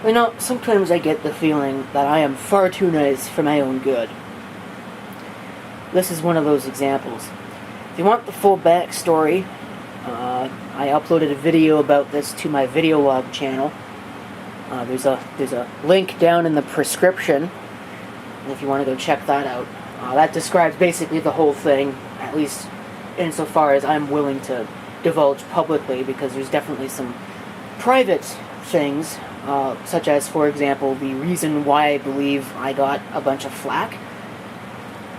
You know, sometimes I get the feeling that I am far too nice for my own good. This is one of those examples. If you want the full backstory, I uploaded a video about this to my video log channel. There's a link down in the prescription, if you want to go check that out. That describes basically the whole thing, at least insofar as I'm willing to divulge publicly, because there's definitely some private things, such as, for example, the reason why I believe I got a bunch of flack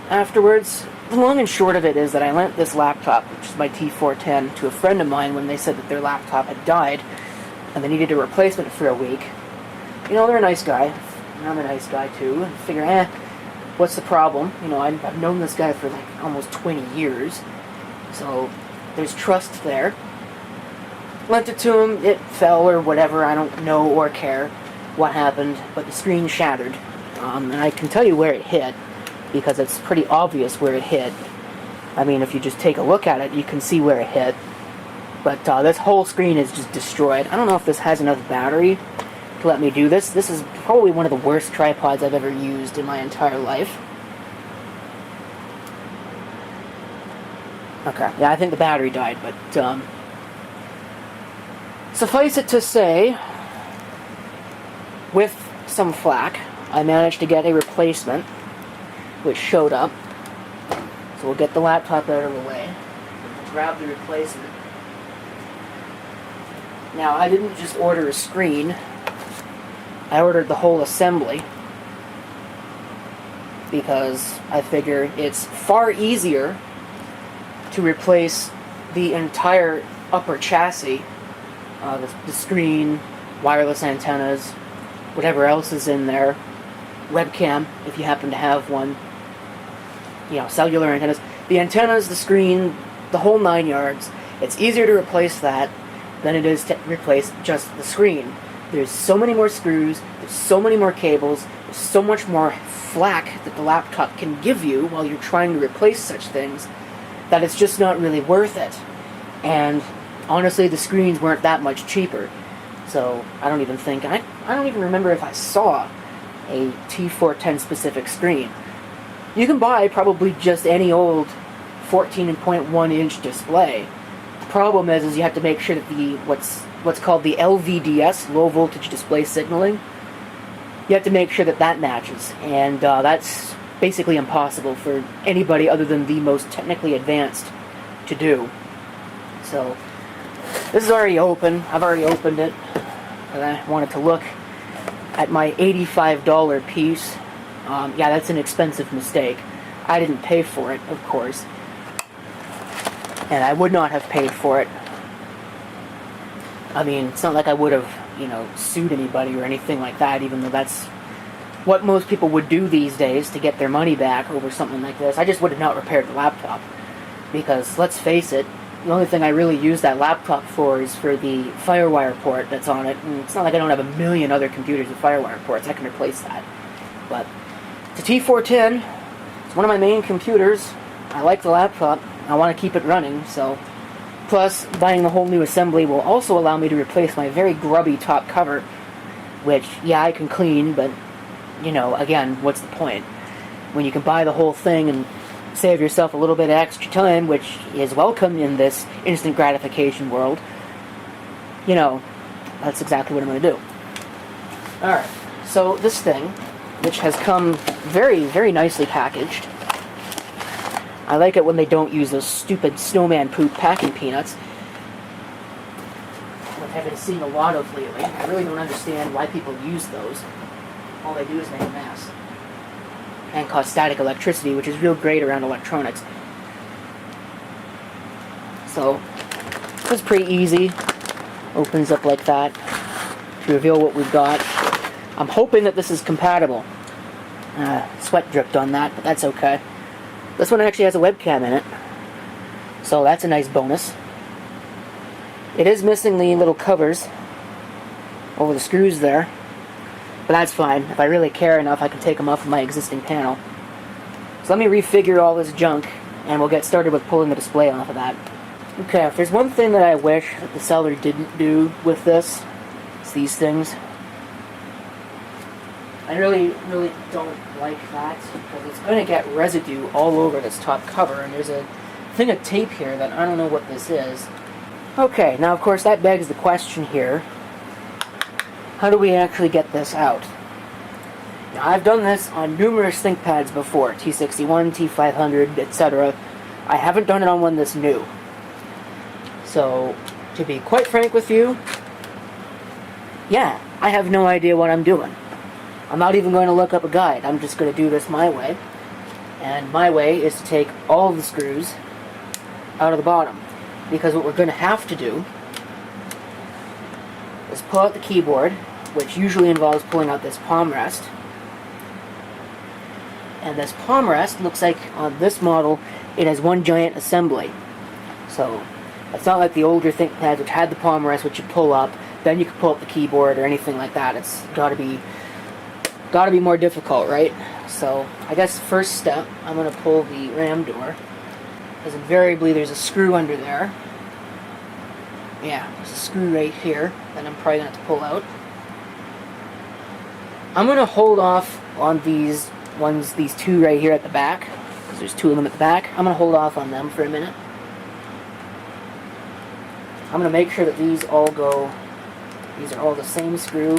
afterwards. The long and short of it is that I lent this laptop, which is my T410, to a friend of mine when they said that their laptop had died and they needed a replacement for a week. You know, they're a nice guy, and I'm a nice guy too, and figure, what's the problem? You know, I've known this guy for like almost 20 years, so there's trust there. Lent it to him, it fell or whatever, I don't know or care what happened, but the screen shattered. And I can tell you where it hit, because it's pretty obvious where it hit. I mean, if you just take a look at it, you can see where it hit. But this whole screen is just destroyed. I don't know if this has enough battery to let me do this. This is probably one of the worst tripods I've ever used in my entire life. Okay, yeah, I think the battery died, but suffice it to say, with some flack, I managed to get a replacement, which showed up. So we'll get the laptop out of the way, grab the replacement. Now, I didn't just order a screen, I ordered the whole assembly, because I figure it's far easier to replace the entire upper chassis, the screen, wireless antennas, whatever else is in there, webcam, if you happen to have one, you know, cellular antennas, the antennas, the screen, the whole 9 yards. It's easier to replace that than it is to replace just the screen. There's so many more screws, there's so many more cables, there's so much more flack that the laptop can give you while you're trying to replace such things, that it's just not really worth it. And honestly, the screens weren't that much cheaper. So I don't even think, I don't even remember if I saw a T410 specific screen. You can buy probably just any old 14.1 inch display. The problem is you have to make sure that the what's called the LVDS, low voltage display signaling, you have to make sure that that matches, and that's basically impossible for anybody other than the most technically advanced to do. So this is already open. I've already opened it, and I wanted to look at my $85 piece. Yeah, that's an expensive mistake. I didn't pay for it, of course. And I would not have paid for it. I mean, it's not like I would have, you know, sued anybody or anything like that, even though that's what most people would do these days to get their money back over something like this. I just would have not repaired the laptop. Because, let's face it, the only thing I really use that laptop for is for the FireWire port that's on it. And it's not like I don't have a million other computers with FireWire ports. I can replace that. But the T410, it's one of my main computers. I like the laptop. I want to keep it running, so. Plus, buying the whole new assembly will also allow me to replace my very grubby top cover, which, yeah, I can clean, but, you know, again, what's the point? When you can buy the whole thing and save yourself a little bit of extra time, which is welcome in this instant gratification world, you know, that's exactly what I'm going to do. Alright, so this thing, which has come very, very nicely packaged. I like it when they don't use those stupid snowman poop packing peanuts, which I've been seeing a lot of lately. I really don't understand why people use those. All they do is make a mess. And cause static electricity, which is real great around electronics. So, this is pretty easy. Opens up like that to reveal what we've got. I'm hoping that this is compatible. Sweat dripped on that, but that's okay. This one actually has a webcam in it, so that's a nice bonus. It is missing the little covers over the screws there, but that's fine. If I really care enough, I can take them off of my existing panel. So let me refigure all this junk, and we'll get started with pulling the display off of that. Okay, if there's one thing that I wish that the seller didn't do with this, it's these things. I really don't like that because it's going to get residue all over this top cover, and there's a thing of tape here that I don't know what this is. Okay, now of course that begs the question here, how do we actually get this out? Now I've done this on numerous ThinkPads before, T61, T500, etc. I haven't done it on one that's new. So, to be quite frank with you, yeah, I have no idea what I'm doing. I'm not even going to look up a guide. I'm just going to do this my way. And my way is to take all of the screws out of the bottom. Because what we're going to have to do is pull out the keyboard, which usually involves pulling out this palm rest. And this palm rest looks like on this model it has one giant assembly. So it's not like the older ThinkPads which had the palm rest which you pull up, then you can pull up the keyboard or anything like that. It's got to be more difficult, right? So I guess first step, I'm going to pull the RAM door, because invariably there's a screw under there. Yeah, there's a screw right here that I'm probably going to have to pull out. I'm going to hold off on these ones, these two right here at the back, because there's two of them at the back. I'm going to hold off on them for a minute. I'm going to make sure that these all go, these are all the same screw.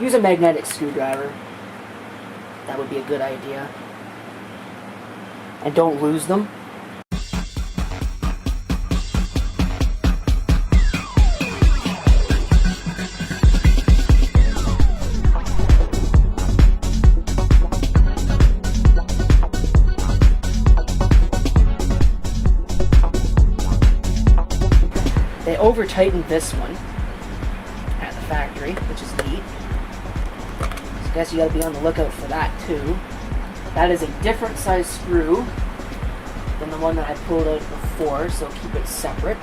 Use a magnetic screwdriver. That would be a good idea. And don't lose them. They over-tightened this one at the factory, which is neat. So I guess you gotta be on the lookout for that too. That is a different size screw than the one that I pulled out before, so keep it separate.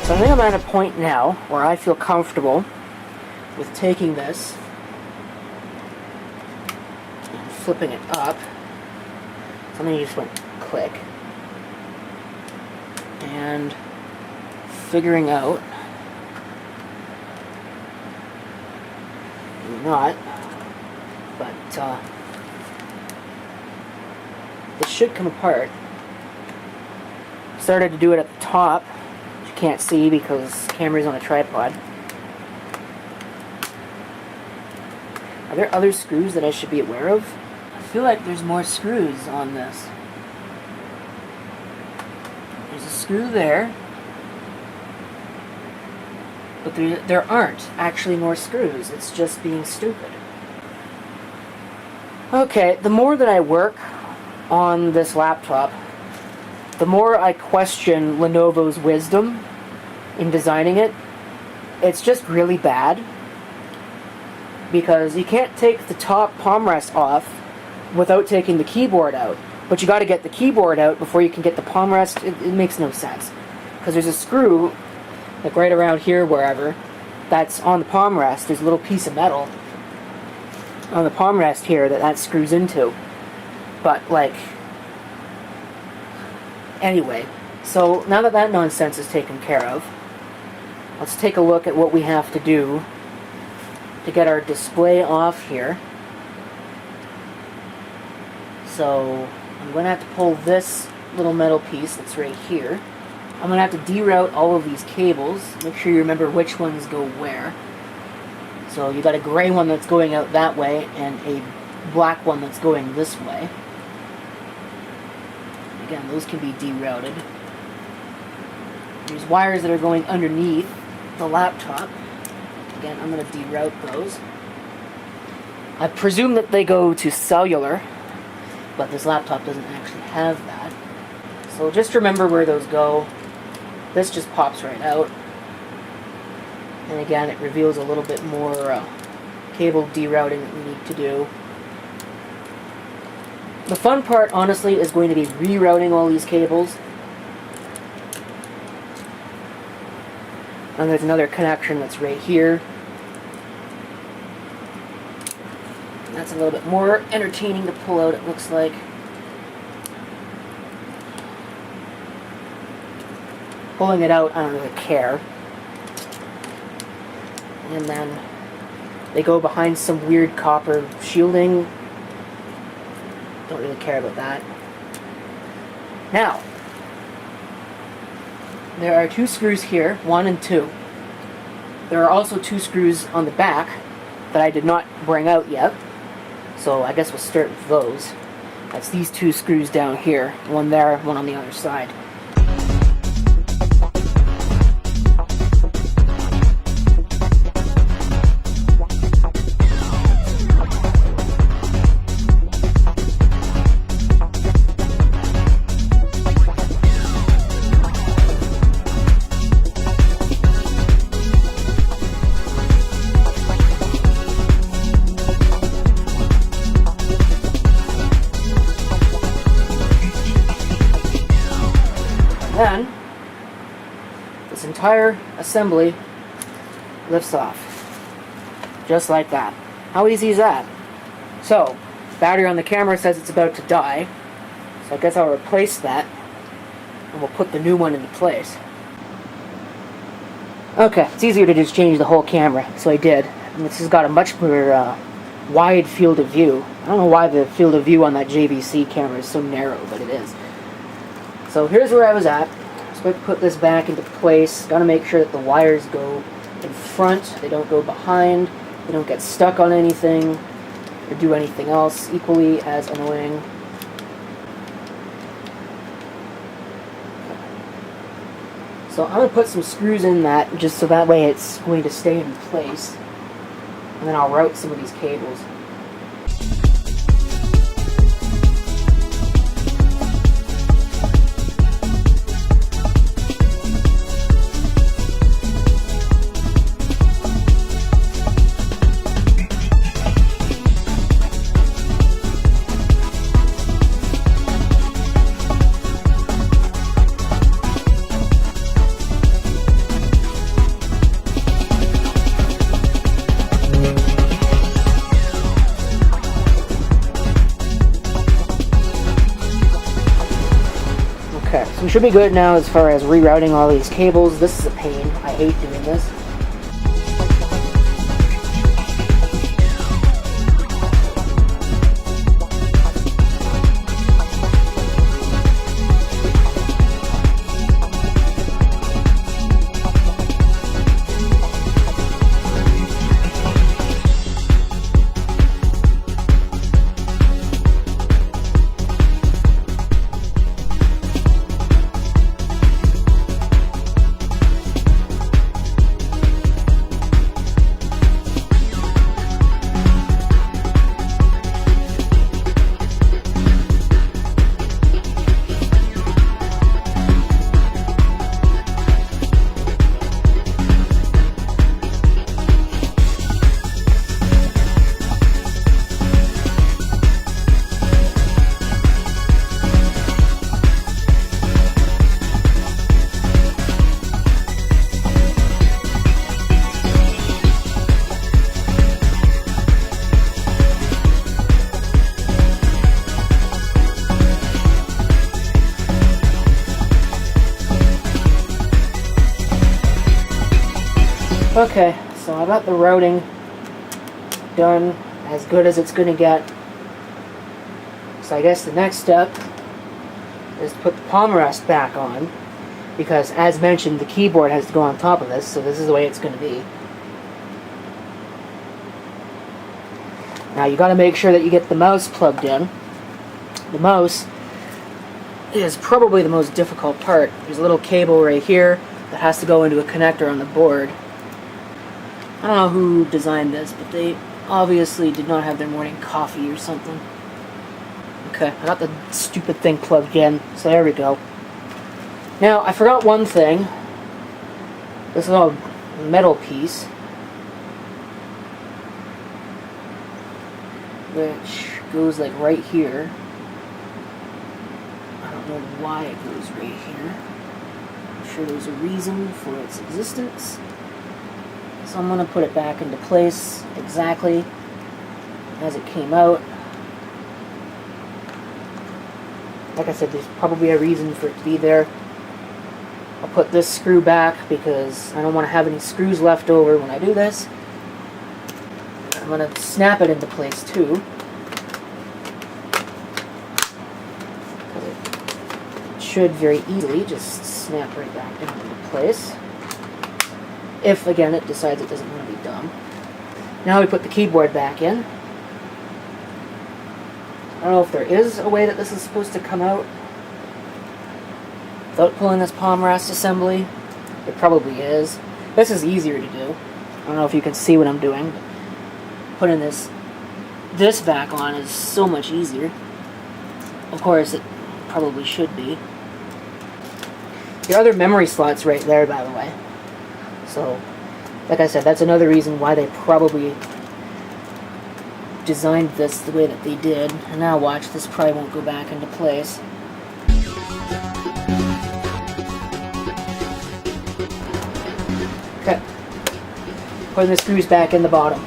So I think I'm at a point now where I feel comfortable with taking this and flipping it up. Something just went click. And figuring out, maybe not, but this should come apart. Started to do it at the top. Can't see because the camera's on a tripod. Are there other screws that I should be aware of? I feel like there's more screws on this. There's a screw there, but there aren't actually more screws. It's just being stupid. Okay, the more that I work on this laptop, the more I question Lenovo's wisdom in designing it. It's just really bad, because you can't take the top palm rest off without taking the keyboard out, but you got to get the keyboard out before you can get the palm rest. It makes no sense, because there's a screw like right around here wherever that's on the palm rest. There's a little piece of metal on the palm rest here that screws into, but like, anyway, so now that that nonsense is taken care of, let's take a look at what we have to do to get our display off here. So I'm going to have to pull this little metal piece that's right here. I'm going to have to deroute all of these cables. Make sure you remember which ones go where. So you got a gray one that's going out that way and a black one that's going this way. Again, those can be derouted. There's wires that are going underneath the laptop. Again, I'm going to deroute those. I presume that they go to cellular, but this laptop doesn't actually have that. So just remember where those go. This just pops right out. And again, it reveals a little bit more cable derouting that we need to do. The fun part, honestly, is going to be rerouting all these cables. And there's another connection that's right here. And that's a little bit more entertaining to pull out, it looks like. Pulling it out, I don't really care. And then they go behind some weird copper shielding. Don't really care about that. Now, there are 2 screws here, 1 and 2. There are also 2 screws on the back that I did not bring out yet. So I guess we'll start with those. That's these 2 screws down here. One there, one on the other side. Then, this entire assembly lifts off. Just like that. How easy is that? So, battery on the camera says it's about to die. So I guess I'll replace that. And we'll put the new one into place. Okay, it's easier to just change the whole camera. So I did. And this has got a much more wide field of view. I don't know why the field of view on that JVC camera is so narrow, but it is. So here's where I was at. So I put this back into place. Gotta make sure that the wires go in front, they don't go behind, they don't get stuck on anything, or do anything else equally as annoying. So I'm gonna put some screws in that, just so that way it's going to stay in place. And then I'll route some of these cables. Okay, so we should be good now as far as rerouting all these cables. This is a pain. I hate doing this. Okay, so I got the routing done as good as it's going to get. So I guess the next step is to put the palm rest back on, because as mentioned the keyboard has to go on top of this, so this is the way it's going to be. Now you got to make sure that you get the mouse plugged in. The mouse is probably the most difficult part. There's a little cable right here that has to go into a connector on the board. I don't know who designed this, but they obviously did not have their morning coffee or something. Okay, I got the stupid thing plugged in, so there we go. Now, I forgot one thing. This little metal piece. which goes like right here. I don't know why it goes right here. I'm sure there's a reason for its existence. So I'm going to put it back into place exactly as it came out. Like I said, there's probably a reason for it to be there. I'll put this screw back because I don't want to have any screws left over when I do this. I'm going to snap it into place too. It should very easily just snap right back down into place. If, again, it decides it doesn't want to be dumb. Now we put the keyboard back in. I don't know if there is a way that this is supposed to come out without pulling this palm rest assembly. It probably is. This is easier to do. I don't know if you can see what I'm doing. Putting this back on is so much easier. Of course, it probably should be. The other memory slot's right there, by the way. So, like I said, that's another reason why they probably designed this the way that they did. And now watch, this probably won't go back into place. Okay. Putting the screws back in the bottom.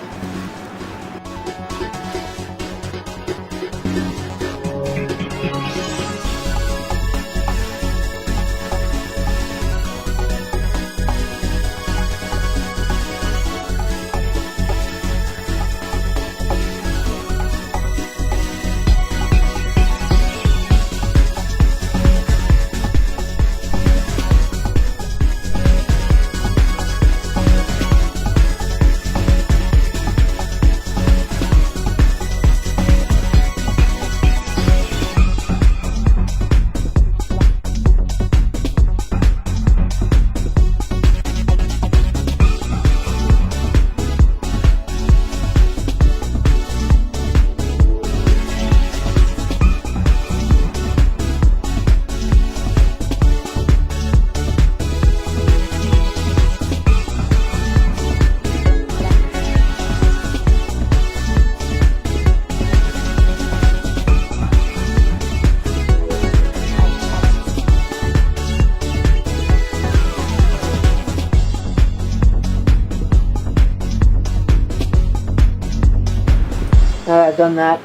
Now that I've done that,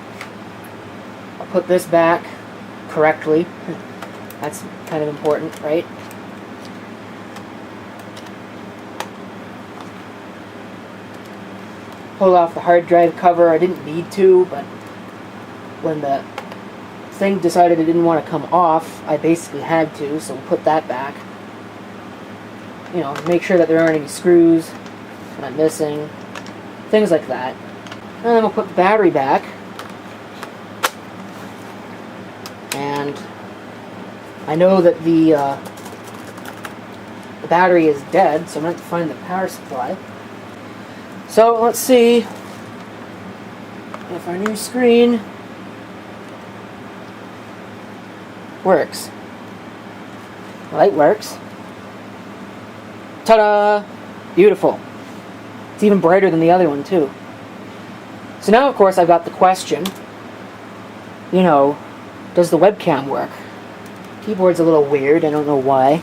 I'll put this back correctly. That's kind of important, right? Pull off the hard drive cover. I didn't need to, but when the thing decided it didn't want to come off, I basically had to, so we'll put that back. You know, make sure that there aren't any screws that I'm missing, things like that. And then we'll put the battery back. And I know that the battery is dead, so I'm going to have to find the power supply. So let's see if our new screen works. The light works. Ta-da! Beautiful. It's even brighter than the other one, too. So now, of course, I've got the question, you know, does the webcam work? Keyboard's a little weird, I don't know why.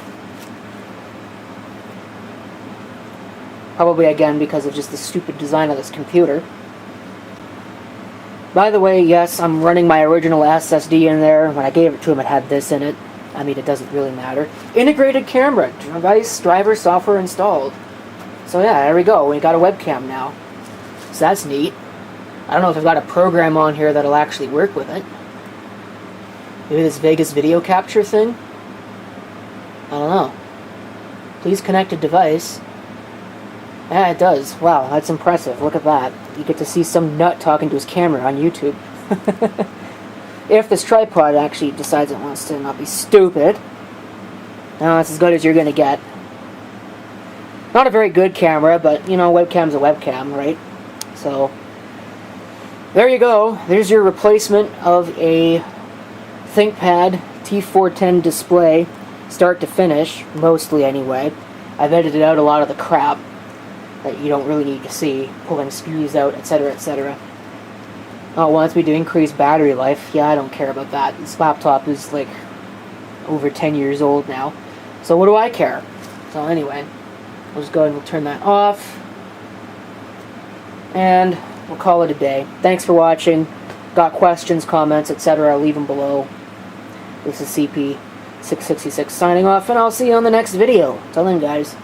Probably, again, because of just the stupid design of this computer. By the way, yes, I'm running my original SSD in there. When I gave it to him, it had this in it. I mean, it doesn't really matter. Integrated camera, device, driver, software installed. So yeah, there we go, we got a webcam now. So that's neat. I don't know if I've got a program on here that'll actually work with it. Maybe this Vegas video capture thing? I don't know. Please connect a device. Yeah, it does. Wow, that's impressive. Look at that. You get to see some nut talking to his camera on YouTube. If this tripod actually decides it wants to not be stupid. Now that's as good as you're going to get. Not a very good camera, but, you know, webcam's a webcam, right? So, there you go. There's your replacement of a ThinkPad T410 display, start to finish, mostly anyway. I've edited out a lot of the crap that you don't really need to see, pulling screws out, etc., etc. Oh, wants me to increase battery life. Yeah, I don't care about that. This laptop is like over 10 years old now. So what do I care? So anyway, we'll just go ahead and turn that off. And we'll call it a day. Thanks for watching. Got questions, comments, etc., leave them below. This is CP666 signing off, and I'll see you on the next video. Till then, guys.